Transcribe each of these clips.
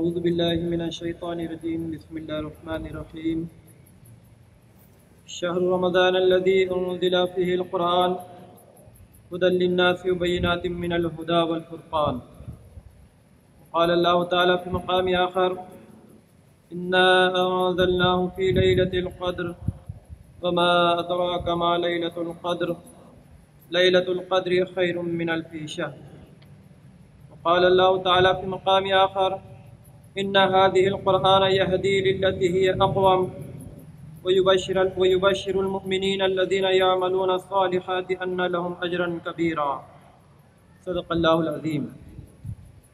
أعوذ بالله من الشيطان الرجيم بسم الله الرحمن الرحيم شهر رمضان الذي أنزل فيه القرآن هدى للناس وبينات من الهدى والفرقان. قال الله تعالى في مقام آخر إنا أنزلناه في ليلة القدر وما أدراك ما ليلة القدر ليلة القدر خير من ألف شهر. وقال الله تعالى في مقام آخر إن هذه القرآن يهدي للتي هي أقوم ويبشر المؤمنين الذين يعملون الصالحات أن لهم أجرا كبيرا. صدق الله العظيم.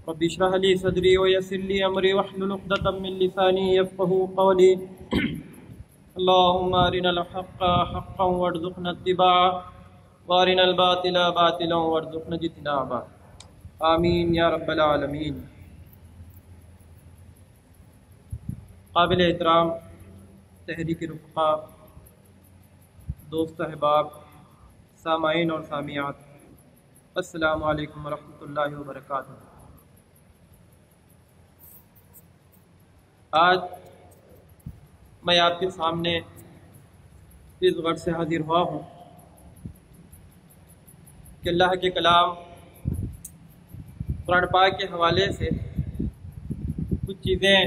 رب اشرح لي صدري ويسر لي أمري واحلل عقدة من لساني يفقهوا قولي. اللهم أرنا الحق حقا وارزقنا اتباعه وأرنا الباطل باطلا وارزقنا اجتنابه. آمین یا رب العالمین. قابل احترام تحریک رفقا، دوست احباب، سامعین اور سامعات، السلام علیکم ورحمۃ اللہ وبرکاتہ. آج میں آپ کے سامنے اس غرض سے حاضر ہوا ہوں کہ اللہ کے کلام قرآن پاک کے حوالے سے کچھ چیزیں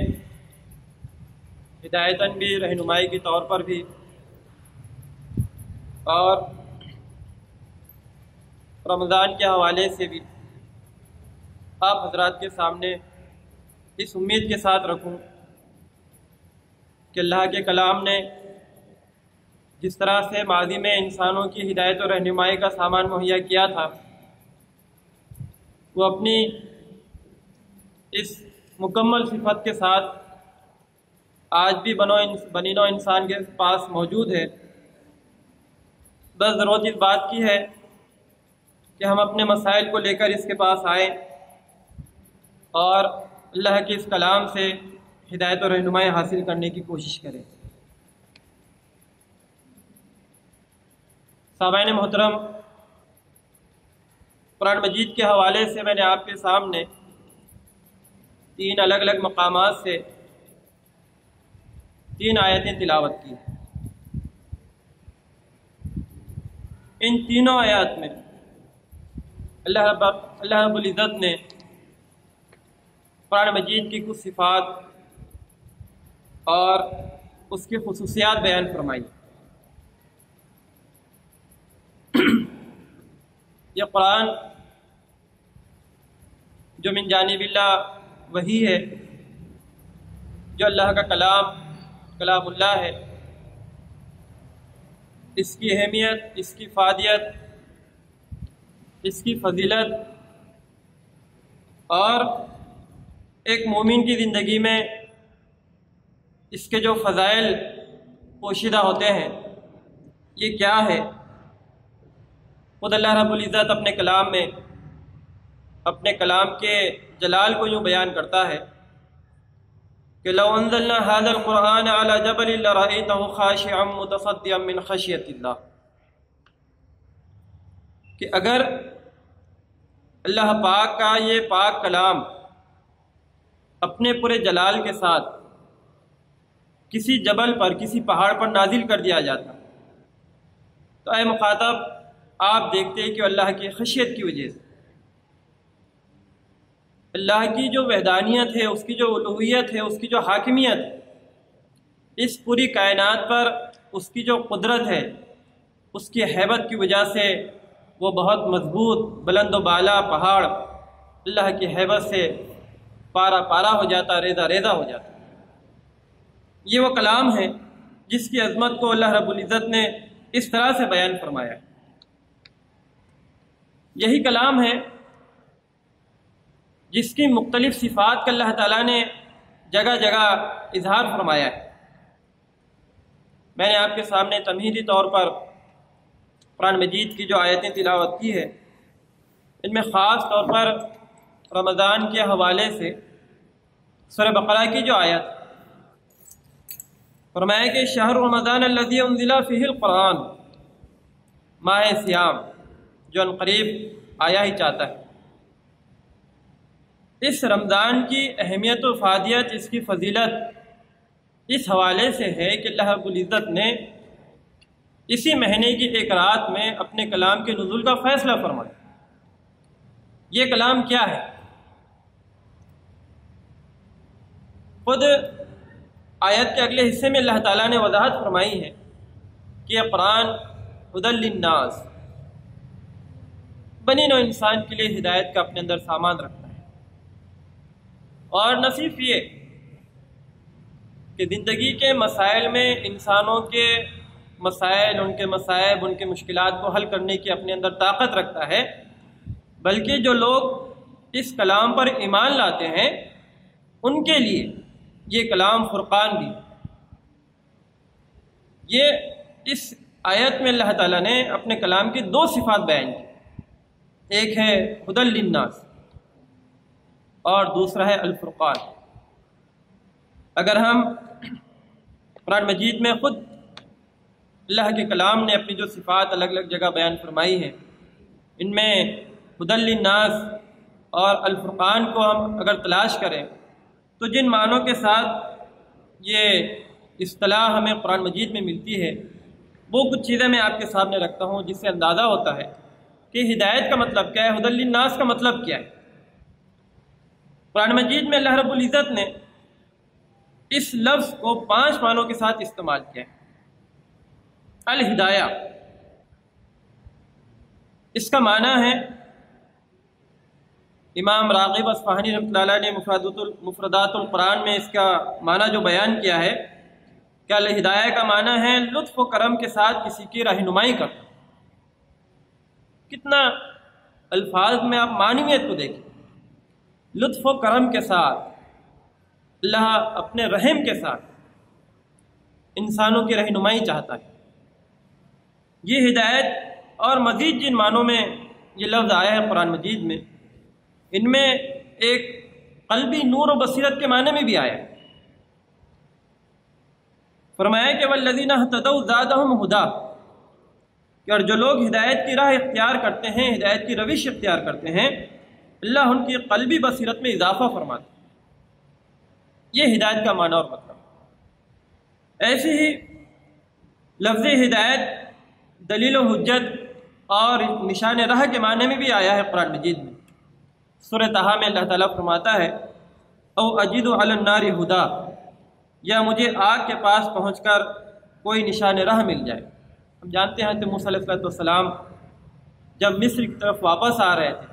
ہدایتاً بھی، رہنمائی کے طور پر بھی، اور رمضان کے حوالے سے بھی آپ حضرات کے سامنے اس امید کے ساتھ رکھوں کہ اللہ کے کلام نے جس طرح سے ماضی میں انسانوں کی ہدایت و رہنمائی کا سامان مہیا کیا تھا، وہ اپنی اس مکمل صفت کے ساتھ آج بھی بنی نوع انسان کے پاس موجود ہے. بس ضرورت اس بات کی ہے کہ ہم اپنے مسائل کو لے کر اس کے پاس آئیں اور اللہ کے اس کلام سے ہدایت و رہنمائی حاصل کرنے کی کوشش کریں. سامعین محترم، قرآن مجید کے حوالے سے میں نے آپ کے سامنے 3 الگ الگ مقامات سے 3 آیتیں تلاوت کی. ان تینوں آیات میں اللہ رب العزت نے قرآن مجید کی کچھ صفات اور اس کی خصوصیات بیان فرمائی. یہ قرآن جو من جانب اللہ وحی ہے، جو اللہ کا کلام اللہ ہے، اس کی اہمیت، اس کی افادیت، اس کی فضیلت اور ایک مومن کی زندگی میں اس کے جو فضائل پوشیدہ ہوتے ہیں، یہ کیا ہے. خود اللہ رب العزت اپنے کلام میں اپنے کلام کے جلال کو یوں بیان کرتا ہے کہ لو انزلنا هذا القرآن على جبل لرأيته خاشعا متصدعا من خشیۃ اللہ، کہ اگر اللہ پاک کا یہ پاک کلام اپنے پورے جلال کے ساتھ کسی جبل پر، کسی پہاڑ پر نازل کر دیا جاتا، تو اے مخاطب آپ دیکھتے ہیں کہ اللہ کی خشیت کی وجہ سے، اللہ کی جو وحدانیت ہے، اس کی جو الوہیت ہے، اس کی جو حاکمیت ہے، اس پوری کائنات پر اس کی جو قدرت ہے، اس کی ہیبت کی وجہ سے وہ بہت مضبوط بلند و بالا پہاڑ اللہ کی ہیبت سے پارا پارا ہو جاتا، ریزہ ریزہ ہو جاتا. یہ وہ کلام ہے جس کی عظمت کو اللہ رب العزت نے اس طرح سے بیان فرمایا. یہی کلام ہے جس کی مختلف صفات کا اللہ تعالیٰ نے جگہ جگہ اظہار فرمایا ہے. میں نے آپ کے سامنے تمہیدی طور پر قرآن مجید کی جو آیتیں تلاوت کی ہے، ان میں خاص طور پر رمضان کے حوالے سے سورہ بقرہ کی جو آیت فرمایا کہ شہر رمضان الذی انزل فیہ القرآن، ماہ سیام جو عنقریب آیا ہی چاہتا ہے. اس رمضان کی اہمیت و افادیت، اس کی فضیلت اس حوالے سے ہے کہ اللہ رب العزت نے اسی مہینے کی ایک رات میں اپنے کلام کے نزول کا فیصلہ فرمایا۔ یہ کلام کیا ہے؟ خود آیت کے اگلے حصے میں اللہ تعالیٰ نے وضاحت فرمائی ہے کہ یہ قرآن ھدی للناس، بنی نوع انسان کے لیے ہدایت کا اپنے اندر سامان رکھتا ہے۔ اور نہ صرف یہ کہ زندگی کے مسائل میں انسانوں کے مسائل، ان کے مصائب، ان کے مشکلات کو حل کرنے کی اپنے اندر طاقت رکھتا ہے، بلکہ جو لوگ اس کلام پر ایمان لاتے ہیں ان کے لیے یہ کلام فرقان بھی۔ یہ اس آیت میں اللہ تعالیٰ نے اپنے کلام کی دو صفات بیان کی، ایک ہے ھدی للناس اور دوسرا ہے الفرقان۔ اگر ہم قرآن مجید میں خود اللہ کے کلام نے اپنی جو صفات الگ الگ جگہ بیان فرمائی ہیں، ان میں ھدی للناس اور الفرقان کو ہم اگر تلاش کریں تو جن معنوں کے ساتھ یہ اصطلاح ہمیں قرآن مجید میں ملتی ہے وہ کچھ چیزیں میں آپ کے سامنے رکھتا ہوں، جس سے اندازہ ہوتا ہے کہ ہدایت کا مطلب کیا ہے، ھدی للناس کا مطلب کیا ہے۔ قرآن مجید میں اللہ رب العزت نے اس لفظ کو 5 معنوں کے ساتھ استعمال کیا ہے۔ الہدایہ، اس کا معنی ہے، امام راغب اصفہانی رحمۃ اللہ علیہ نے مفردات القرآن میں اس کا معنی جو بیان کیا ہے کہ الہدایہ کا معنی ہے لطف و کرم کے ساتھ کسی کی رہنمائی کرنا۔ کتنا الفاظ میں آپ معنیت کو دیکھیں، لطف و کرم کے ساتھ، اللہ اپنے رحم کے ساتھ انسانوں کی رہنمائی چاہتا ہے۔ یہ ہدایت اور مزید جن معنوں میں یہ لفظ آیا ہے قرآن مجید میں، ان میں ایک قلبی نور و بصیرت کے معنی میں بھی آیا ہے۔ فرمایا کہ والذین اہتدوا زادہم ھدی، کہ اور جو لوگ ہدایت کی راہ اختیار کرتے ہیں، ہدایت کی روش اختیار کرتے ہیں، اللہ ان کی قلبی بصیرت میں اضافہ فرماتا ہے۔ یہ ہدایت کا معنی اور مطلب۔ ایسے ہی لفظ ہدایت دلیل و حجت اور نشان راہ کے معنی میں بھی آیا ہے قرآن مجید میں۔ سورہ طٰہٰ میں اللہ تعالیٰ فرماتا ہے او اجد علی النار ھدی، یا مجھے آگ کے پاس پہنچ کر کوئی نشان راہ مل جائے۔ ہم جانتے ہیں کہ موسیٰ علیہ السلام جب مصر کی طرف واپس آ رہے تھے،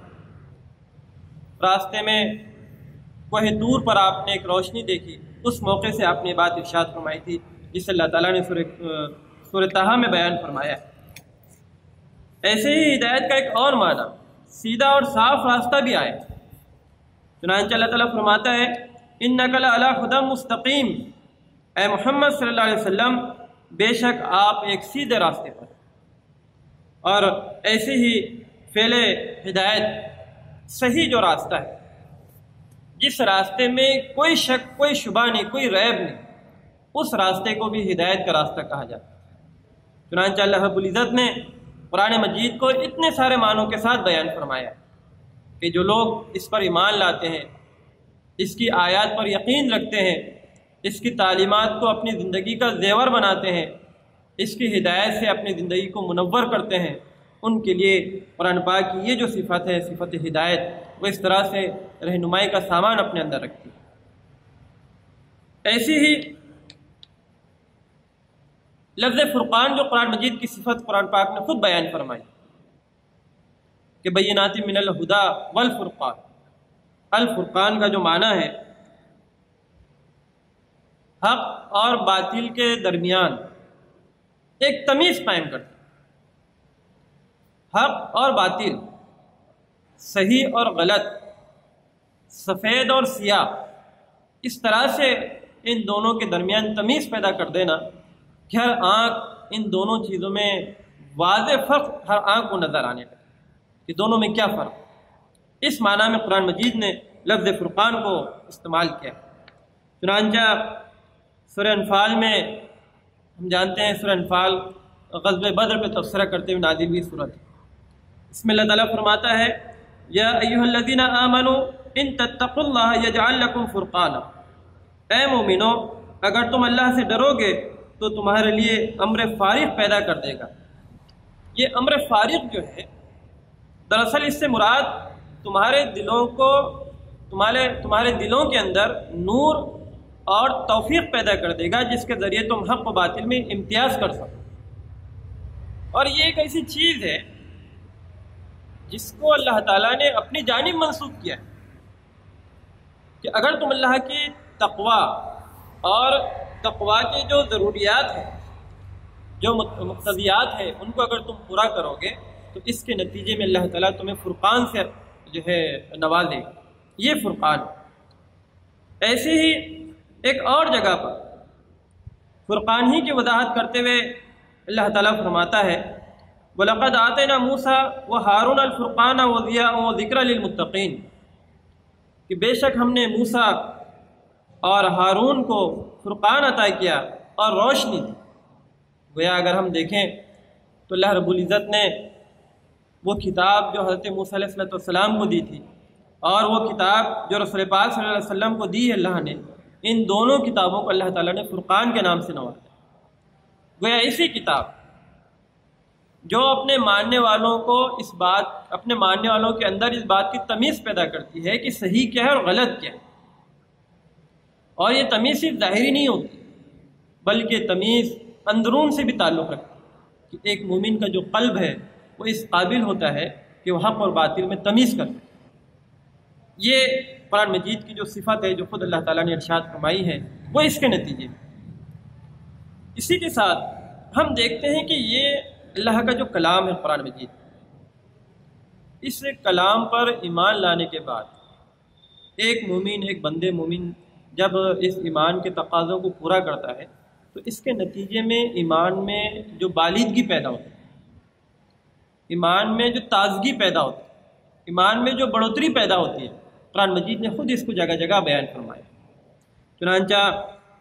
راستے میں کوہ طور پر آپ نے ایک روشنی دیکھی، اس موقع سے آپ نے بات ارشاد فرمائی تھی جسے اللہ تعالیٰ نے سورہ طٰہٰ میں بیان فرمایا ہے۔ ایسے ہی ہدایت کا ایک اور معنی سیدھا اور صاف راستہ بھی آیا، چنانچہ اللہ تعالیٰ فرماتا ہے انک لعلی ھدی مستقیم، اے محمد صلی اللہ علیہ وسلم بے شک آپ ایک سیدھے راستے پر۔ اور ایسے ہی فعل ہدایت صحیح جو راستہ ہے، جس راستے میں کوئی شک، کوئی شبہ نہیں، کوئی ریب نہیں، اس راستے کو بھی ہدایت کا راستہ کہا جاتا ہے۔ چنانچہ اللہ رب العزت نے قرآن مجید کو اتنے سارے معنوں کے ساتھ بیان فرمایا کہ جو لوگ اس پر ایمان لاتے ہیں، اس کی آیات پر یقین رکھتے ہیں، اس کی تعلیمات کو اپنی زندگی کا زیور بناتے ہیں، اس کی ہدایت سے اپنی زندگی کو منور کرتے ہیں، ان کے لیے قرآن پاک کی یہ جو صفت ہے، صفت ہدایت، وہ اس طرح سے رہنمائی کا سامان اپنے اندر رکھتی ہے۔ ایسی ہی لفظ فرقان جو قرآن مجید کی صفت قرآن پاک نے خود بیان فرمائی کہ بینات من الہدی والفرقان، الفرقان کا جو معنی ہے حق اور باطل کے درمیان ایک تمیز قائم کرتا، حق اور باطل، صحیح اور غلط، سفید اور سیاہ، اس طرح سے ان دونوں کے درمیان تمیز پیدا کر دینا کہ ہر آنکھ ان دونوں چیزوں میں واضح فرق ہر آنکھ کو نظر آنے لگے کہ دونوں میں کیا فرق۔ اس معنی میں قرآن مجید نے لفظ فرقان کو استعمال کیا۔ چنانچہ سورہ انفال میں ہم جانتے ہیں سورہ انفال غزوہ بدر پہ تبصرہ کرتے ہوئے نازل ہوئی سورت، اس میں اللہ تعالیٰ فرماتا ہے یا ایھا الذین آمنوا ان تتقوا اللہ یجعل لکم فرقانا، اے مومنو اگر تم اللہ سے ڈرو گے تو تمہارے لیے امر فارغ پیدا کر دے گا۔ یہ امر فارغ جو ہے دراصل اس سے مراد تمہارے دلوں کے اندر نور اور توفیق پیدا کر دے گا، جس کے ذریعے تم حق و باطل میں امتیاز کر سکو۔ اور یہ ایک ایسی چیز ہے جس کو اللہ تعالیٰ نے اپنی جانب منسوخ کیا ہے کہ اگر تم اللہ کی تقوی اور تقوی کی جو ضروریات ہیں، جو مقتضیات ہیں، ان کو اگر تم پورا کرو گے تو اس کے نتیجے میں اللہ تعالیٰ تمہیں فرقان سے جو ہے نوازے گا۔ یہ فرقان ایسے ہی ایک اور جگہ پر فرقان ہی کی وضاحت کرتے ہوئے اللہ تعالیٰ فرماتا ہے وَلَقَدْ آتَيْنَا مُوسَىٰ وَهَارُونَ الْفُرْقَانَ وَضِيَاءً وَذِكْرًا لِلْمُتَّقِينَ، کہ بے شک ہم نے موسیٰ اور ہارون کو فرقان عطا کیا اور روشنی دی۔ گویا اگر ہم دیکھیں تو اللہ رب العزت نے وہ کتاب جو حضرت موسیٰ علیہ السلام کو دی تھی اور وہ کتاب جو رسول پاک صلی اللہ علیہ وسلم کو دی ہے اللہ نے، ان دونوں کتابوں کو اللہ تعالیٰ نے فرقان کے نام سے نوازا۔ گویا ایسی کتاب جو اپنے ماننے والوں کے اندر اس بات کی تمیز پیدا کرتی ہے کہ صحیح کیا ہے اور غلط کیا ہے، اور یہ تمیز صرف ظاہری نہیں ہوتی بلکہ تمیز اندرون سے بھی تعلق رکھتی ہے کہ ایک مومن کا جو قلب ہے وہ اس قابل ہوتا ہے کہ وہ حق اور باطل میں تمیز کر سکے۔ یہ قرآن مجید کی جو صفت ہے جو خود اللہ تعالیٰ نے ارشاد فرمائی ہے وہ اس کے نتیجے میں۔ اسی کے ساتھ ہم دیکھتے ہیں کہ یہ اللہ کا جو کلام ہے قرآن مجید، اس کلام پر ایمان لانے کے بعد ایک بندے مومن جب اس ایمان کے تقاضوں کو پورا کرتا ہے تو اس کے نتیجے میں ایمان میں جو بالغی پیدا ہوتی ہے، ایمان میں جو تازگی پیدا ہوتی ہے، ایمان میں جو بڑھوتری پیدا ہوتی ہے، قرآن مجید نے خود اس کو جگہ جگہ بیان فرمایا۔ چنانچہ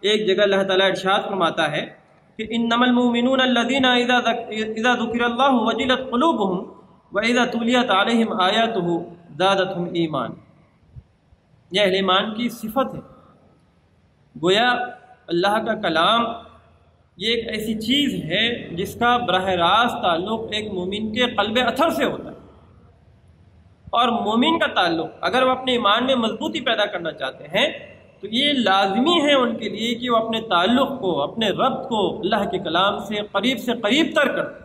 ایک جگہ اللہ تعالیٰ ارشاد فرماتا ہے کہ انما المؤمنون الذين اذا ذکر اللہ وجلت قلوبهم واذا تلیت علیہم آیاتہ زادتهم ایمان۔ یہ اہل ایمان کی صفت ہے۔ گویا اللہ کا کلام یہ ایک ایسی چیز ہے جس کا براہ راست تعلق ایک مومن کے قلب اثر سے ہوتا ہے، اور مومن کا تعلق اگر وہ اپنے ایمان میں مضبوطی پیدا کرنا چاہتے ہیں تو یہ لازمی ہے ان کے لیے کہ وہ اپنے تعلق کو، اپنے ربط کو اللہ کے کلام سے قریب تر کر دیں،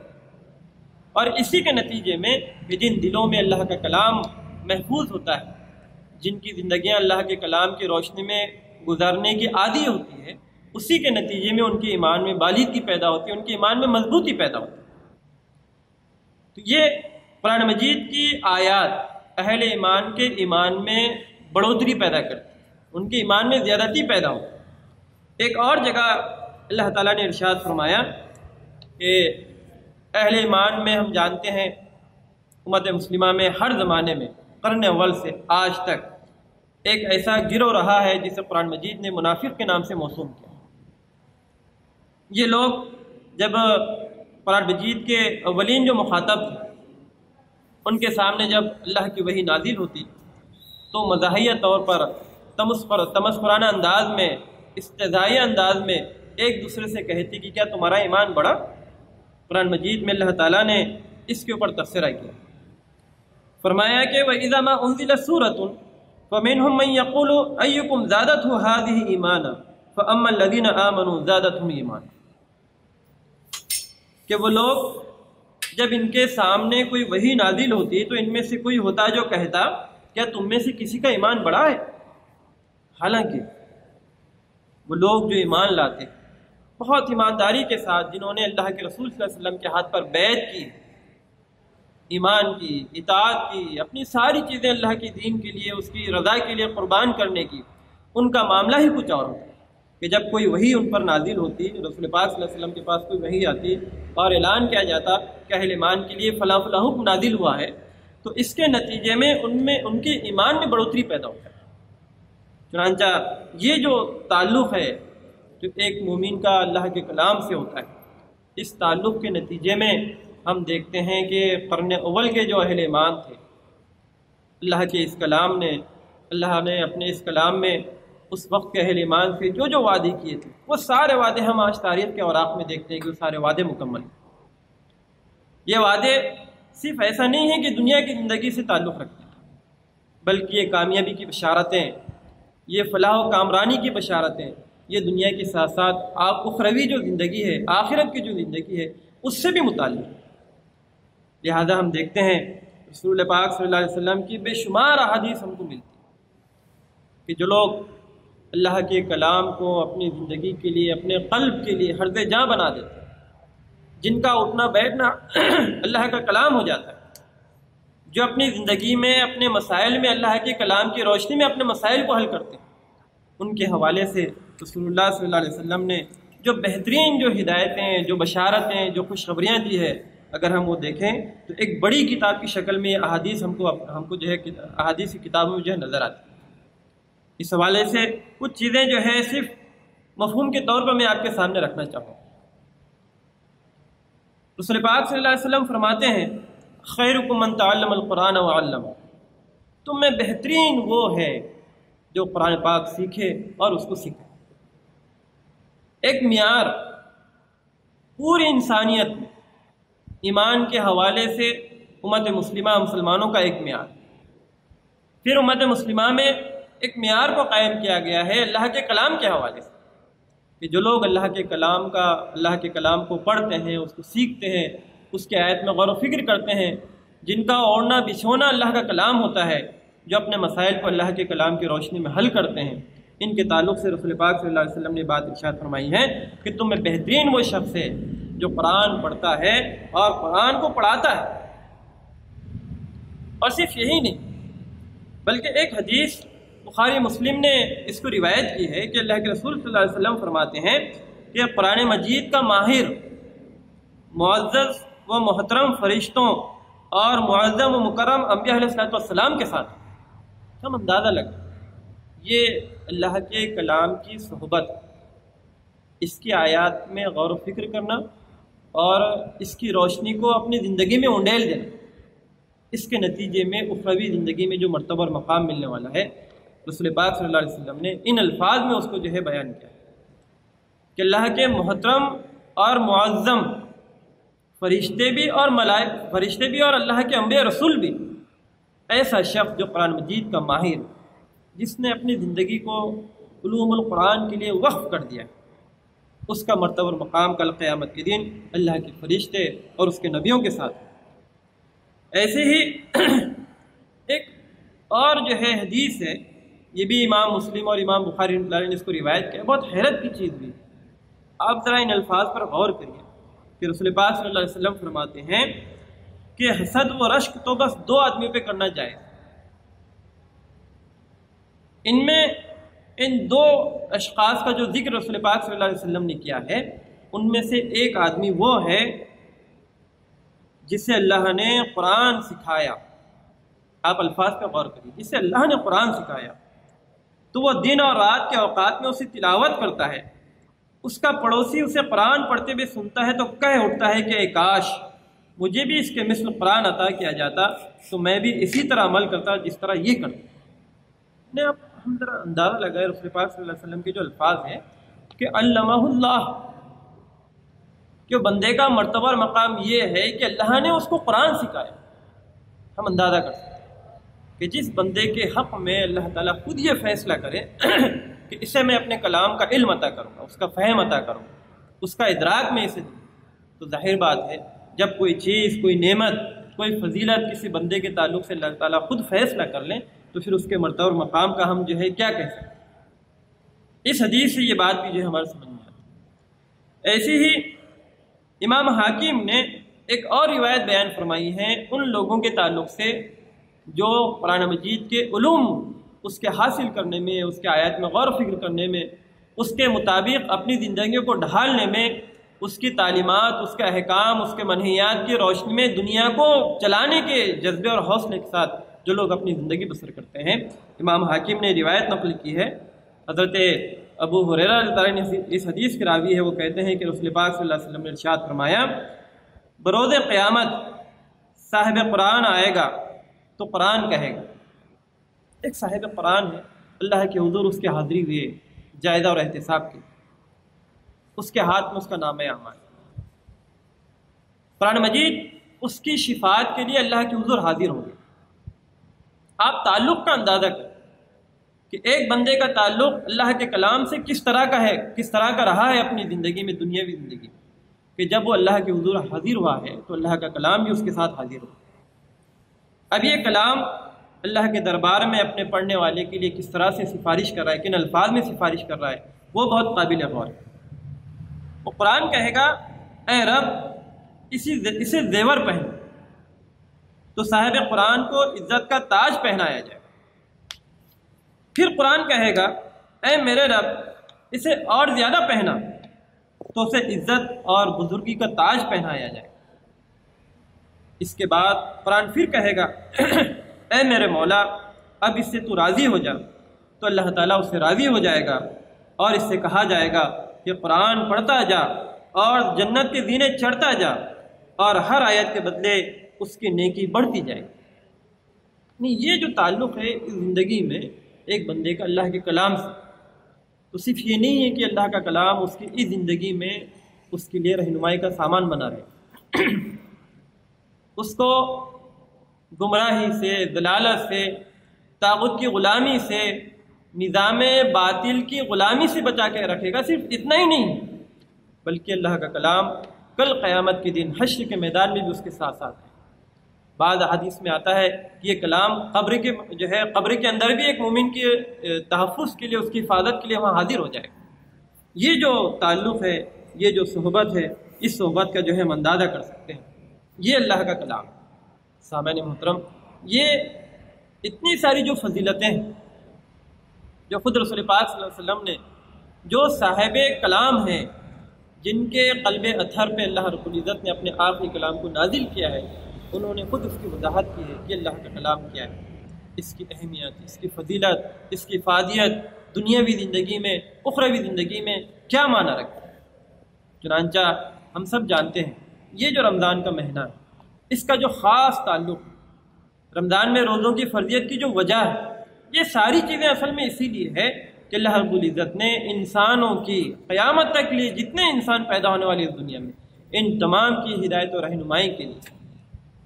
اور اسی کے نتیجے میں جن دلوں میں اللہ کا کلام محفوظ ہوتا ہے، جن کی زندگیاں اللہ کے کلام کی روشنی میں گزارنے کی عادی ہوتی ہے، اسی کے نتیجے میں ان کے ایمان میں بالغی پیدا ہوتی ہے، ان کے ایمان میں مضبوطی پیدا ہوتی ہے۔ تو یہ قرآن مجید کی آیات اہل ایمان کے ایمان میں بڑھوتری پیدا کرتی ہے، ان کے ایمان میں زیادتی پیدا ہوتی ہے۔ ایک اور جگہ اللہ تعالیٰ نے ارشاد فرمایا کہ اہل ایمان میں ہم جانتے ہیں امت مسلمہ میں ہر زمانے میں قرن اول سے آج تک ایک ایسا گروہ رہا ہے جسے قرآن مجید نے منافق کے نام سے موسوم کیا۔ یہ لوگ جب قرآن مجید کے اولین جو مخاطب تھے ان کے سامنے جب اللہ کی وحی نازل ہوتی تو مزاحیہ طور پر تمسخرانہ انداز میں، استہزائیہ انداز میں ایک دوسرے سے کہتی کہ کیا تمہارا ایمان بڑھا؟ قرآن مجید میں اللہ تعالیٰ نے اس کے اوپر تبصرہ کیا، فرمایا کہ وَإِذَا مَا أُنزِلَتْ سُورَةٌ فَمِنْهُم مَّن يَقُولُ أَيُّكُمْ زَادَتْهُ هَٰذِهِ إِيمَانًا فَأَمَّا الَّذِينَ آمَنُوا زَادَتْهُمْ إِيمَانًا، کہ وہ لوگ جب ان کے سامنے کوئی وحی نازل ہوتی تو ان میں سے کوئی ہوتا جو کہتا کیا تم میں سے کسی کا ایمان بڑھا ہے؟ حالانکہ وہ لوگ جو ایمان لاتے بہت ایمانداری کے ساتھ، جنہوں نے اللہ کے رسول صلی اللہ علیہ وسلم کے ہاتھ پر بیعت کی، ایمان کی، اطاعت کی، اپنی ساری چیزیں اللہ کے دین کے لیے، اس کی رضا کے لیے قربان کرنے کی، ان کا معاملہ ہی کچھ اور ہوتا ہے کہ جب کوئی وحی ان پر نازل ہوتی، رسول پاک صلی اللہ علیہ وسلم کے پاس کوئی وحی آتی اور اعلان کیا جاتا کہ اہل ایمان کے لیے فلاں فلاں حکم نازل ہوا ہے، تو اس کے نتیجے میں ان کے ایمان میں بڑھوتری پیدا ہوتا ہے۔ چنانچہ یہ جو تعلق ہے جو ایک مومن کا اللہ کے کلام سے ہوتا ہے، اس تعلق کے نتیجے میں ہم دیکھتے ہیں کہ قرن اول کے جو اہل ایمان تھے، اللہ کے اس کلام نے اللہ نے اپنے اس کلام میں اس وقت کے اہل ایمان سے جو جو وعدے کیے تھے وہ سارے وعدے ہم آج تاریخ کے اوراق میں دیکھتے ہیں کہ وہ سارے وعدے مکمل ہیں۔ یہ وعدے صرف ایسا نہیں ہے کہ دنیا کی زندگی سے تعلق رکھتے ہیں، بلکہ یہ کامیابی کی بشارتیں، یہ فلاح و کامرانی کی بشارتیں، یہ دنیا کے ساتھ ساتھ آپ اخروی جو زندگی ہے، آخرت کی جو زندگی ہے، اس سے بھی متعلق ہے۔ لہذا ہم دیکھتے ہیں رسول پاک صلی اللہ علیہ وسلم کی بے شمار احادیث ہم کو ملتی ہیں کہ جو لوگ اللہ کے کلام کو اپنی زندگی کے لیے، اپنے قلب کے لیے حرز جاں بنا دیتے ہیں، جن کا اٹھنا بیٹھنا اللہ کا کلام ہو جاتا ہے، جو اپنی زندگی میں اپنے مسائل میں اللہ کے کلام کی روشنی میں اپنے مسائل کو حل کرتے ہیں، ان کے حوالے سے رسول اللہ صلی اللہ علیہ وسلم نے جو بہترین جو ہدایتیں، جو بشارتیں، جو خوشخبریاں دی ہے، اگر ہم وہ دیکھیں تو ایک بڑی کتاب کی شکل میں یہ احادیث ہم کو جو ہے احادیث کی کتابوں میں جو ہے نظر آتی ہے۔ اس حوالے سے کچھ چیزیں جو ہے صرف مفہوم کے طور پر میں آپ کے سامنے رکھنا چاہوں۔ رسول پاک صلی اللہ علیہ وسلم فرماتے ہیں خیرکم من تعلم القرآن وعلم، تم میں بہترین وہ ہے جو قرآن پاک سیکھے اور اس کو سیکھے۔ ایک معیار پوری انسانیت میں ایمان کے حوالے سے امت مسلمہ مسلمانوں کا ایک معیار، پھر امت مسلمہ میں ایک معیار کو قائم کیا گیا ہے اللہ کے کلام کے حوالے سے کہ جو لوگ اللہ کے کلام کو پڑھتے ہیں، اس کو سیکھتے ہیں، اس کے آیت میں غور و فکر کرتے ہیں، جن کا اوڑھنا بچھونا اللہ کا کلام ہوتا ہے، جو اپنے مسائل کو اللہ کے کلام کی روشنی میں حل کرتے ہیں، ان کے تعلق سے رسول پاک صلی اللہ علیہ وسلم نے بات ارشاد فرمائی ہے کہ تم میں بہترین وہ شخص ہے جو قرآن پڑھتا ہے اور قرآن کو پڑھاتا ہے۔ اور صرف یہی نہیں بلکہ ایک حدیث بخاری مسلم نے اس کو روایت کی ہے کہ اللہ کے رسول صلی اللہ علیہ وسلم فرماتے ہیں کہ قرآن مجید کا ماہر معزز و محترم فرشتوں اور معظم و مکرم انبیاء علیہ السلام کے ساتھ، ہم اندازہ لگا یہ اللہ کے کلام کی صحبت، اس کی آیات میں غور و فکر کرنا اور اس کی روشنی کو اپنی زندگی میں انڈیل دینا، اس کے نتیجے میں اخروی زندگی میں جو مرتبہ اور مقام ملنے والا ہے، رسول پاک صلی اللہ علیہ وسلم نے ان الفاظ میں اس کو جو ہے بیان کیا کہ اللہ کے محترم اور معظم فرشتے بھی اور اللہ کے انبیاء رسول بھی، ایسا شخص جو قرآن مجید کا ماہر، جس نے اپنی زندگی کو علوم القرآن کے لیے وقف کر دیا، اس کا مرتبہ اور مقام کل قیامت کے دن اللہ کے فرشتے اور اس کے نبیوں کے ساتھ۔ ایسے ہی ایک اور جو ہے حدیث ہے، یہ بھی امام مسلم اور امام بخاری رحمۃ اللہ نے اس کو روایت کیا، بہت حیرت کی چیز بھی، آپ ذرا ان الفاظ پر غور کریے کہ رسول پاک صلی اللہ علیہ وسلم فرماتے ہیں کہ حسد و رشک تو بس دو آدمیوں پہ کرنا جائز، ان میں ان دو اشخاص کا جو ذکر رسول پاک صلی اللہ علیہ وسلم نے کیا ہے، ان میں سے ایک آدمی وہ ہے جسے اللہ نے قرآن سکھایا، آپ الفاظ پہ غور کریے، جسے اللہ نے قرآن سکھایا تو وہ دن اور رات کے اوقات میں اسے تلاوت کرتا ہے، اس کا پڑوسی اسے قرآن پڑھتے ہوئے سنتا ہے تو کہہ اٹھتا ہے کہ اے کاش مجھے بھی اس کے مثل قرآن عطا کیا جاتا تو میں بھی اسی طرح عمل کرتا جس طرح یہ کرتا۔ اب ہم ذرا اندازہ لگائے رسول پاک صلی اللہ علیہ وسلم کے جو الفاظ ہیں کہ علمہ اللہ، کہ بندے کا مرتبہ اور مقام یہ ہے کہ اللہ نے اس کو قرآن سکھایا۔ ہم اندازہ کر سکتے ہیں کہ جس بندے کے حق میں اللہ تعالیٰ خود یہ فیصلہ کرے کہ اسے میں اپنے کلام کا علم عطا کروں گا، اس کا فہم عطا کروں گا، اس کا ادراک میں اسے دوں، تو ظاہر بات ہے جب کوئی چیز، کوئی نعمت، کوئی فضیلت کسی بندے کے تعلق سے اللہ تعالیٰ خود فیصلہ کر لیں تو پھر اس کے مرتبہ اور مقام کا ہم جو ہے کیا کہہ سکتے ہیں۔ اس حدیث سے یہ بات بھی جو ہے ہمارے سمجھ میں آتی ہے۔ ایسی ہی امام حاکم نے ایک اور روایت بیان فرمائی ہے ان لوگوں کے تعلق سے جو قرآن مجید کے علوم اس کے حاصل کرنے میں، اس کے آیات میں غور و فکر کرنے میں، اس کے مطابق اپنی زندگیوں کو ڈھالنے میں، اس کی تعلیمات، اس کے احکام، اس کے منہیات کی روشنی میں دنیا کو چلانے کے جذبے اور حوصلے کے ساتھ جو لوگ اپنی زندگی بسر کرتے ہیں۔ امام حاکم نے روایت نقل کی ہے، حضرت ابو ہریرہ رضی اللہ عنہ اس حدیث کے راوی ہے، وہ کہتے ہیں کہ رسول پاک صلی اللہ علیہ وسلم نے ارشاد فرمایا بروز قیامت صاحب قرآن آئے گا تو قرآن کہے گا ایک صاحب قرآن ہے، اللہ کے حضور اس کے حاضری ہوئے جائزہ اور احتساب کے، اس کے ہاتھ میں اس کا نامہ اعمال، قرآن مجید اس کی شفاعت کے لیے اللہ کے حضور حاضر ہوں گے۔ آپ تعلق کا اندازہ کریں کہ ایک بندے کا تعلق اللہ کے کلام سے کس طرح کا ہے، کس طرح کا رہا ہے اپنی زندگی میں، دنیاوی زندگی میں، کہ جب وہ اللہ کے حضور حاضر ہوا ہے تو اللہ کا کلام بھی اس کے ساتھ حاضر ہوا۔ اب یہ کلام اللہ کے دربار میں اپنے پڑھنے والے کے لیے کس طرح سے سفارش کر رہا ہے، کن الفاظ میں سفارش کر رہا ہے، وہ بہت قابل غور ہے۔ وہ قرآن کہے گا اے رب اسے زیور پہن، تو صاحب قرآن کو عزت کا تاج پہنایا جائے۔ پھر قرآن کہے گا اے میرے رب اسے اور زیادہ پہنا، تو اسے عزت اور بزرگی کا تاج پہنایا جائے۔ اس کے بعد قرآن پھر کہے گا اے میرے مولا اب اس سے تو راضی ہو جا، تو اللہ تعالیٰ اس سے راضی ہو جائے گا، اور اس سے کہا جائے گا کہ قرآن پڑھتا جا اور جنت کے زینے چڑھتا جا، اور ہر آیت کے بدلے اس کی نیکی بڑھتی جائے گی۔ یہ جو تعلق ہے اس زندگی میں ایک بندے کا اللہ کے کلام سے، تو صرف یہ نہیں ہے کہ اللہ کا کلام اس کی اس زندگی میں اس کے لیے رہنمائی کا سامان بنا رہے، اس کو گمراہی سے، دلالت سے، طاغوت کی غلامی سے، نظام باطل کی غلامی سے بچا کے رکھے گا۔ صرف اتنا ہی نہیں بلکہ اللہ کا کلام کل قیامت کے دن حشر کے میدان میں بھی اس کے ساتھ ساتھ ہے۔ بعض حدیث میں آتا ہے کہ یہ کلام قبر کے اندر بھی ایک مومن کے تحفظ کے لیے، اس کی حفاظت کے لیے وہاں حاضر ہو جائے گا۔ یہ جو تعلق ہے، یہ جو صحبت ہے، اس صحبت کا ہم اندازہ کر سکتے ہیں۔ یہ اللہ کا کلام۔ سامعین محترم، یہ اتنی ساری جو فضیلتیں ہیں جو خود رسول پاک صلی اللہ علیہ وسلم نے، جو صاحب کلام ہیں، جن کے قلب اطہر پہ اللہ رب العزت نے اپنے آخری کلام کو نازل کیا ہے، انہوں نے خود اس کی وضاحت کی ہے کہ اللہ کا کلام کیا ہے، اس کی اہمیت، اس کی فضیلت، اس کی افادیت دنیاوی زندگی میں، اخروی زندگی میں کیا معنی رکھتا ہے۔ چنانچہ ہم سب جانتے ہیں یہ جو رمضان کا مہینہ ہے، اس کا جو خاص تعلق رمضان میں روزوں کی فرضیت کی جو وجہ ہے، یہ ساری چیزیں اصل میں اسی لیے ہے کہ اللہ رب العزت نے انسانوں کی قیامت تک لیے جتنے انسان پیدا ہونے والے اس دنیا میں، ان تمام کی ہدایت و رہنمائی کے لیے،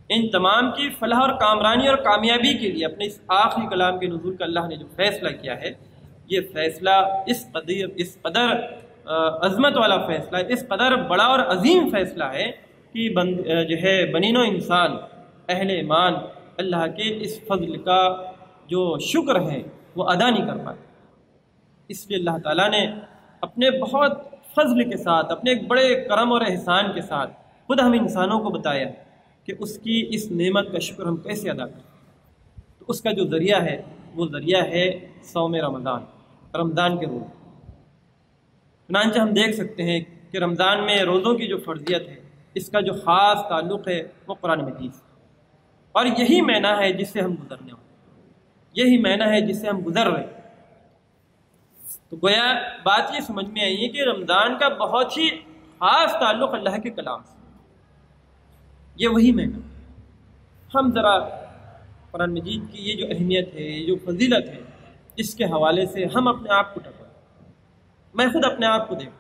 ان تمام کی فلاح اور کامرانی اور کامیابی کے لیے اپنے اس آخری کلام کے نزول کا اللہ نے جو فیصلہ کیا ہے، یہ فیصلہ اس قدر عظمت والا فیصلہ ہے، اس قدر بڑا اور عظیم فیصلہ ہے کہ بنین و انسان اہل ایمان اللہ کے اس فضل کا جو شکر ہے وہ ادا نہیں کر پاتے۔ اس لیے اللہ تعالیٰ نے اپنے بہت فضل کے ساتھ، اپنے ایک بڑے کرم اور احسان کے ساتھ خود ہم انسانوں کو بتایا کہ اس کی اس نعمت کا شکر ہم کیسے ادا کریں۔ تو اس کا جو ذریعہ ہے وہ ذریعہ ہے صوم رمضان کے روزے۔ چنانچہ ہم دیکھ سکتے ہیں کہ رمضان میں روزوں کی جو فرضیت ہے، اس کا جو خاص تعلق ہے وہ قرآن مجید سے، اور یہی معنی ہے جس سے ہم گزرنے ہوں، یہی معنی ہے جس سے ہم گزر رہے ہیں۔ تو گویا بات یہ سمجھ میں آئی ہے کہ رمضان کا بہت ہی خاص تعلق اللہ کے کلام سے، یہ وہی معنی۔ ہم ذرا قرآن مجید کی یہ جو اہمیت ہے، یہ جو فضیلت ہے، اس کے حوالے سے ہم اپنے آپ کو ٹکریں۔ میں خود اپنے آپ کو دیکھوں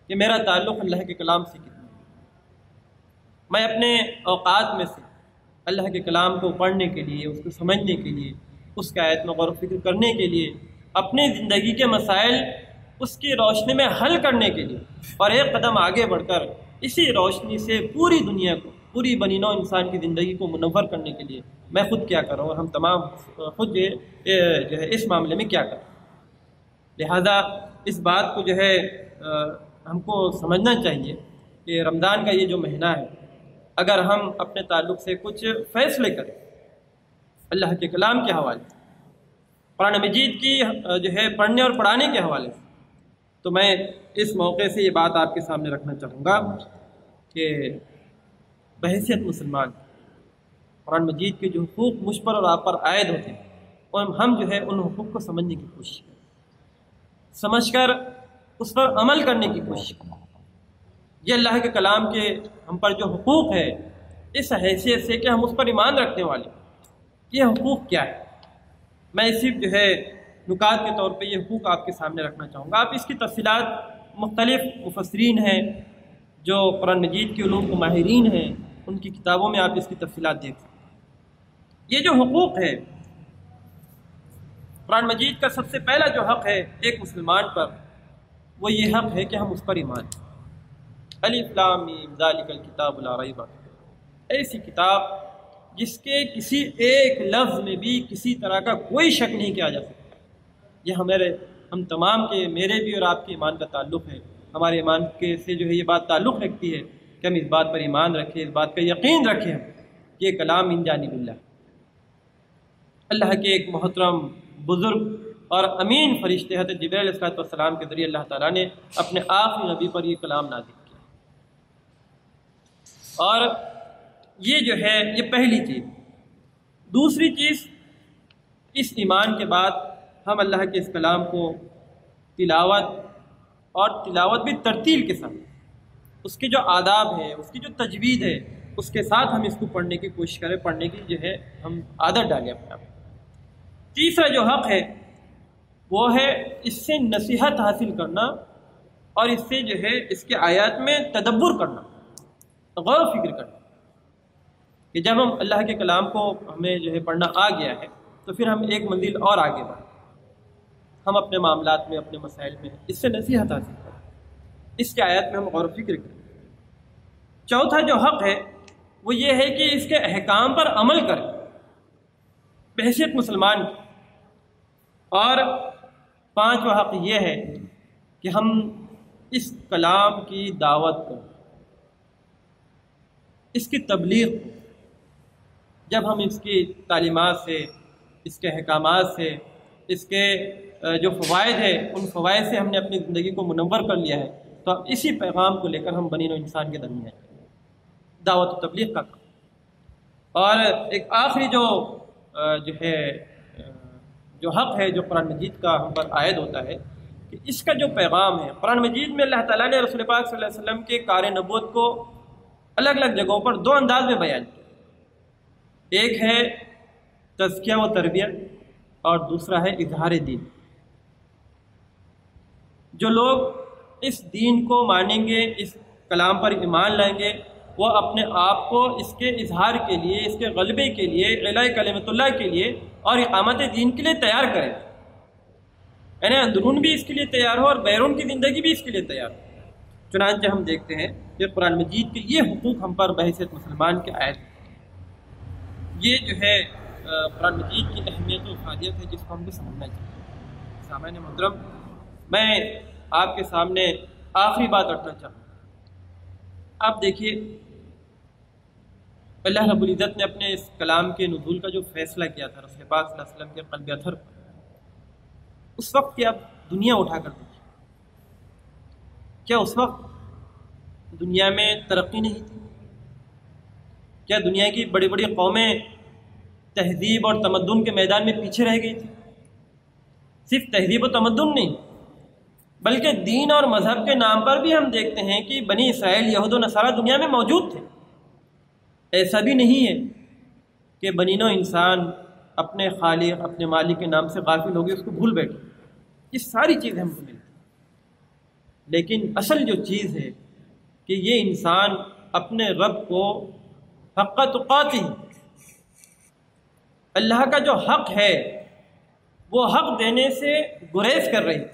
کہ میرا تعلق اللہ کے کلام سے کتنا ہے۔ میں اپنے اوقات میں سے اللہ کے کلام کو پڑھنے کے لیے، اس کو سمجھنے کے لیے، اس کا آیت میں غور و فکر کرنے کے لیے، اپنی زندگی کے مسائل اس کی روشنی میں حل کرنے کے لیے، اور ایک قدم آگے بڑھ کر اسی روشنی سے پوری دنیا کو، پوری بنی نوع انسان کی زندگی کو منور کرنے کے لیے میں خود کیا کروں، اور ہم تمام خود اس معاملے میں کیا کریں۔ لہذا اس بات کو ہم کو سمجھنا چاہیے کہ رمضان کا یہ جو مہینہ ہے، اگر ہم اپنے تعلق سے کچھ فیصلے کریں اللہ کے کلام کے حوالے سے، قرآن مجید کی پڑھنے اور پڑھانے کے حوالے سے، تو میں اس موقع سے یہ بات آپ کے سامنے رکھنا چاہوں گا کہ بحیثیت مسلمان قرآن مجید کے جو حقوق مجھ پر اور آپ پر عائد ہوتے ہیں، اور ہم ان حقوق کو سمجھنے کی کوشش کریں، سمجھ کر اس پر عمل کرنے کی کوشش کریں۔ یہ اللہ کے کلام کے ہم پر جو حقوق ہے، اس حیثیت سے کہ ہم اس پر ایمان رکھنے والے، یہ حقوق کیا ہے؟ میں صرف جو ہے نکات کے طور پہ یہ حقوق آپ کے سامنے رکھنا چاہوں گا. آپ اس کی تفصیلات مختلف مفسرین ہیں جو قرآن مجید کے علوم کو ماہرین ہیں، ان کی کتابوں میں آپ اس کی تفصیلات دیکھ سکتے ہیں. یہ جو حقوق ہے، قرآن مجید کا سب سے پہلا جو حق ہے ایک مسلمان پر، وہ یہ حق ہے کہ ہم اس پر ایمان لیں. الف لام میم ذالک الکتاب لا ریب، ایسی کتاب جس کے کسی ایک لفظ میں بھی کسی طرح کا کوئی شک نہیں کیا جا سکتا. یہ ہم تمام کے، میرے بھی اور آپ کے ایمان کا تعلق ہے. ہمارے ایمان کے سے جو ہے یہ بات تعلق رکھتی ہے کہ ہم اس بات پر ایمان رکھیں، اس بات کا یقین رکھیں کہ یہ کلام من جانب اللہ، اللہ کے ایک محترم بزرگ اور امین فرشتے حضرت جبرائیل علیہ السلام کے ذریعے اللہ تعالیٰ نے اپنے آخری نبی پر یہ کلام نازل کیا. اور یہ جو ہے یہ پہلی چیز. دوسری چیز، اس ایمان کے بعد ہم اللہ کے اس کلام کو تلاوت بھی ترتیل کے ساتھ، اس کے جو آداب ہے، اس کی جو تجوید ہے، اس کے ساتھ ہم اس کو پڑھنے کی کوشش کریں، پڑھنے کی جو ہے ہم عادت ڈالیں اپنے آپ. تیسرا جو حق ہے وہ ہے اس سے نصیحت حاصل کرنا اور اس سے جو ہے اس کے آیات میں تدبر کرنا، غور و فکر کرنا. کہ جب ہم اللہ کے کلام کو ہمیں جو ہے پڑھنا آ گیا ہے تو پھر ہم ایک منزل اور آگے بڑھیں، ہم اپنے معاملات میں، اپنے مسائل میں اس سے نصیحت حاصل کریں، اس کے آیات میں ہم غور و فکر کریں. چوتھا جو حق ہے وہ یہ ہے کہ اس کے احکام پر عمل کریں بحیثیت مسلمان کی. اور پانچواں حق یہ ہے کہ ہم اس کلام کی دعوت کو، اس کی تبلیغ کو، جب ہم اس کی تعلیمات سے، اس کے احکامات سے، اس کے جو فوائد ہیں ان فوائد سے ہم نے اپنی زندگی کو منور کر لیا ہے، تو اب اسی پیغام کو لے کر ہم بنی نوع انسان کے درمیان دعوت و تبلیغ کا کام. اور ایک آخری جو حق ہے جو قرآن مجید کا ہم پر عائد ہوتا ہے کہ اس کا جو پیغام ہے، قرآن مجید میں اللہ تعالیٰ نے رسول پاک صلی اللہ علیہ وسلم کے کار نبوت کو الگ الگ جگہوں پر دو انداز میں بیان کیا. ایک ہے تزکیہ و تربیت اور دوسرا ہے اظہار دین. جو لوگ اس دین کو مانیں گے، اس کلام پر ایمان لائیں گے، وہ اپنے آپ کو اس کے اظہار کے لیے، اس کے غلبے کے لیے، اعلاء کلمت اللہ کے لیے اور اقامت دین کے لیے تیار کریں. یعنی اندرون بھی اس کے لیے تیار ہو اور بیرون کی زندگی بھی اس کے لیے تیار ہو. چنانچہ ہم دیکھتے ہیں کہ قرآن مجید کے یہ حقوق ہم پر بحیثیت مسلمان کے عائد ہیں. یہ جو ہے قرآن مجید کی اہمیت و افادیت ہے جس کو ہم کو سمجھنا چاہیے. سامعین محترم، میں آپ کے سامنے آخری بات رکھنا چاہوں. آپ دیکھیے اللہ رب العزت نے اپنے اس کلام کے نزول کا جو فیصلہ کیا تھا رسول پاک صلی اللہ علیہ وسلم کے قلب اطہر پر، اس وقت کی آپ دنیا اٹھا کر دیکھیے. کیا اس وقت دنیا میں ترقی نہیں تھی؟ کیا دنیا کی بڑی بڑی قومیں تہذیب اور تمدن کے میدان میں پیچھے رہ گئی تھی؟ صرف تہذیب و تمدن نہیں بلکہ دین اور مذہب کے نام پر بھی ہم دیکھتے ہیں کہ بنی اسرائیل، یہود و نصارہ دنیا میں موجود تھے. ایسا بھی نہیں ہے کہ بنی نوع انسان اپنے خالق، اپنے مالک کے نام سے غافل ہو گئے، اس کو بھول بیٹھے. یہ ساری چیزیں ہم کو ملتی ہیں، لیکن اصل جو چیز ہے کہ یہ انسان اپنے رب کو حق تقاتی، اللہ کا جو حق ہے وہ حق دینے سے گریز کر رہی تھی.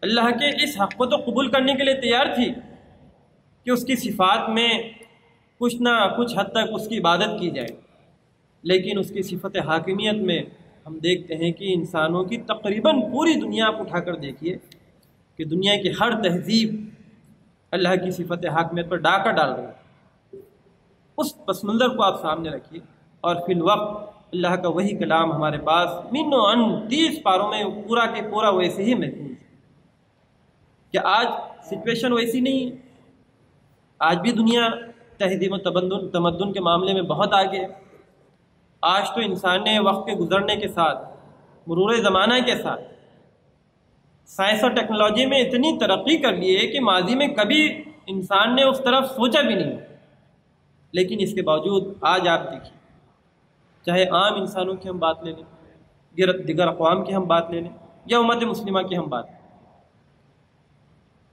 اللہ کے اس حق کو تو قبول کرنے کے لیے تیار تھی کہ اس کی صفات میں کچھ نہ کچھ حد تک اس کی عبادت کی جائے، لیکن اس کی صفت حاکمیت میں ہم دیکھتے ہیں کہ انسانوں کی تقریباً پوری دنیا آپ اٹھا کر دیکھیے کہ دنیا کی ہر تہذیب اللہ کی صفت حاکمیت پر ڈاکہ ڈال رہی ہے. اس پس منظر کو آپ سامنے رکھیے اور فی الوقت اللہ کا وہی کلام ہمارے پاس من و ان 30 پاروں میں پورا کے پورا ویسے ہی محفوظ ہے. کہ آج سچویشن ویسی نہیں ہے. آج بھی دنیا تہذیب و تمدن کے معاملے میں بہت آگے ہے. آج تو انسان نے وقت کے گزرنے کے ساتھ، مرور زمانہ کے ساتھ، سائنس اور ٹیکنالوجی میں اتنی ترقی کر لی ہے کہ ماضی میں کبھی انسان نے اس طرف سوچا بھی نہیں. لیکن اس کے باوجود آج آپ دیکھیے چاہے عام انسانوں کی ہم بات لے لیں، دیگر اقوام کی ہم بات لے لیں، یا امت مسلمہ کی ہم بات لیں،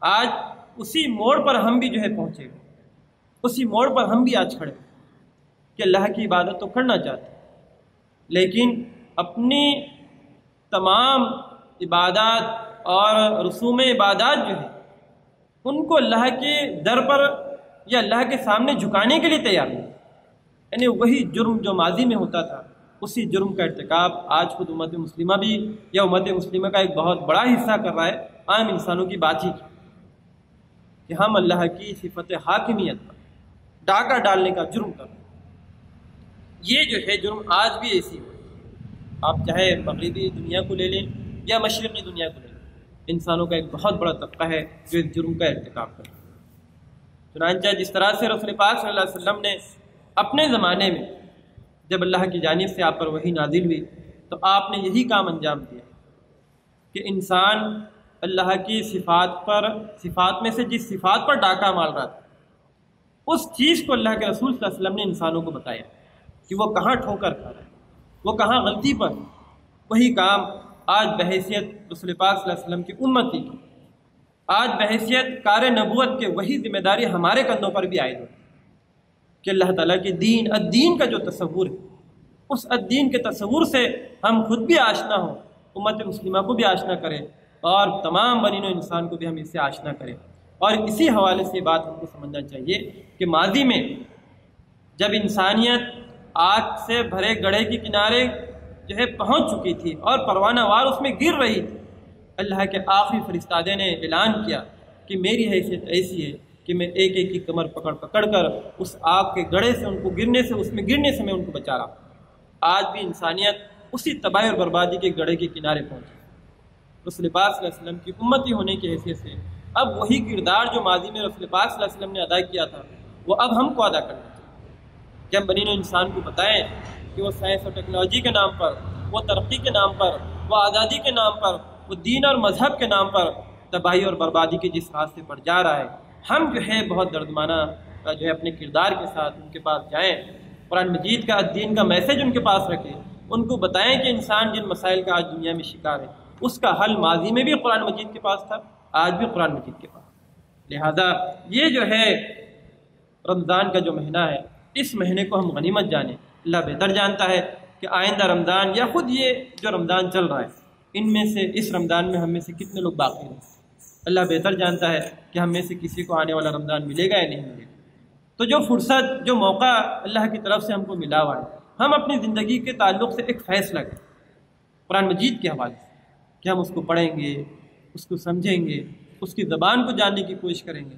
آج اسی موڑ پر ہم بھی جو ہے پہنچے گئے، اسی موڑ پر ہم بھی آج کھڑے کہ اللہ کی عبادت تو کرنا چاہتے ہیں، لیکن اپنی تمام عبادات اور رسوم عبادات جو ہے ان کو اللہ کے در پر یا اللہ کے سامنے جھکانے کے لیے تیار نہیں، یعنی وہی جرم جو ماضی میں ہوتا تھا اسی جرم کا ارتکاب آج خود امت مسلمہ بھی یا امت مسلمہ کا ایک بہت بڑا حصہ کر رہا ہے، عام انسانوں کی بات ہی کی کہ ہم اللہ کی صفت حاکمیت پر ڈاکہ ڈالنے کا جرم کر رہے ہیں۔ یہ جو ہے جرم آج بھی ایسی ہے، آپ چاہے مغربی دنیا کو لے لیں یا مشرقی دنیا کو لے لیں، انسانوں کا ایک بہت بڑا طبقہ ہے جو اس جرم کا ارتکاب کرتا ہے۔ چنانچہ جس طرح سے رسول پاک صلی اللہ علیہ وسلم نے اپنے زمانے میں جب اللہ کی جانب سے آپ پر وحی نازل ہوئی تو آپ نے یہی کام انجام دیا کہ انسان اللہ کی صفات میں سے جس صفات پر ڈاکہ مار رہا تھا اس چیز کو اللہ کے رسول صلی اللہ علیہ وسلم نے انسانوں کو بتایا کہ وہ کہاں ٹھوکر کھا رہا ہے، وہ کہاں غلطی پر۔ وہی کام آج بحیثیت رسول پاک صلی اللہ علیہ وسلم کی امتی کی، آج بحیثیت کار نبوت کے وہی ذمہ داری ہمارے کندھوں پر بھی عائد ہوتی کہ اللہ تعالیٰ کے دین الدین کا جو تصور ہے اس الدین کے تصور سے ہم خود بھی آشنا ہوں، امت مسلمہ کو بھی آشنا کریں اور تمام بنی نوع انسان کو بھی ہم اس سے آشنا کریں۔ اور اسی حوالے سے بات ہم کو سمجھنا چاہیے کہ ماضی میں جب انسانیت آگ سے بھرے گڑھے کے کنارے جو ہے پہنچ چکی تھی اور پروانہ وار اس میں گر رہی تھی، اللہ کے آخری فرستادے نے اعلان کیا کہ میری حیثیت ایسی ہے کہ میں ایک ایک کی کمر پکڑ کر اس آگ کے گڑھے سے ان کو گرنے سے میں ان کو بچا رہا ہوں۔ آج بھی انسانیت اسی تباہی اور بربادی کے گڑھے کے کنارے پہنچی۔ رسول پاک صلی اللہ علیہ وسلم کی امتی ہونے کی حیثیت سے اب وہی کردار جو ماضی میں رسول پاک صلی اللہ علیہ وسلم نے ادا کیا تھا وہ اب ہم کو ادا کرنا چاہیے کہ ہم بنی نوع انسان کو بتائیں کہ وہ سائنس اور ٹیکنالوجی کے نام پر، وہ ترقی کے نام پر، وہ آزادی کے نام پر، وہ دین اور مذہب کے نام پر تباہی اور بربادی کے جس راستے پر جا رہا ہے، ہم جو ہے بہت دردمانہ جو ہے اپنے کردار کے ساتھ ان کے پاس جائیں، قرآن مجید کا دین کا میسج ان کے پاس رکھیں، ان کو بتائیں کہ انسان جن مسائل کا آج دنیا میں شکار ہے اس کا حل ماضی میں بھی قرآن مجید کے پاس تھا، آج بھی قرآن مجید کے پاس۔ لہذا یہ جو ہے رمضان کا جو مہینہ ہے اس مہینے کو ہم غنیمت جانیں۔ اللہ بہتر جانتا ہے کہ آئندہ رمضان یا خود یہ جو رمضان چل رہا ہے ان میں سے اس رمضان میں ہم میں سے کتنے لوگ باقی ہیں۔ اللہ بہتر جانتا ہے کہ ہم میں سے کسی کو آنے والا رمضان ملے گا یا نہیں ملے گا۔ تو جو فرصت، جو موقع اللہ کی طرف سے ہم کو ملا ہوا ہے، ہم اپنی زندگی کے تعلق سے ایک فیصلہ کریں قرآن مجید کے حوالے سے کہ ہم اس کو پڑھیں گے، اس کو سمجھیں گے، اس کی زبان کو جاننے کی کوشش کریں گے،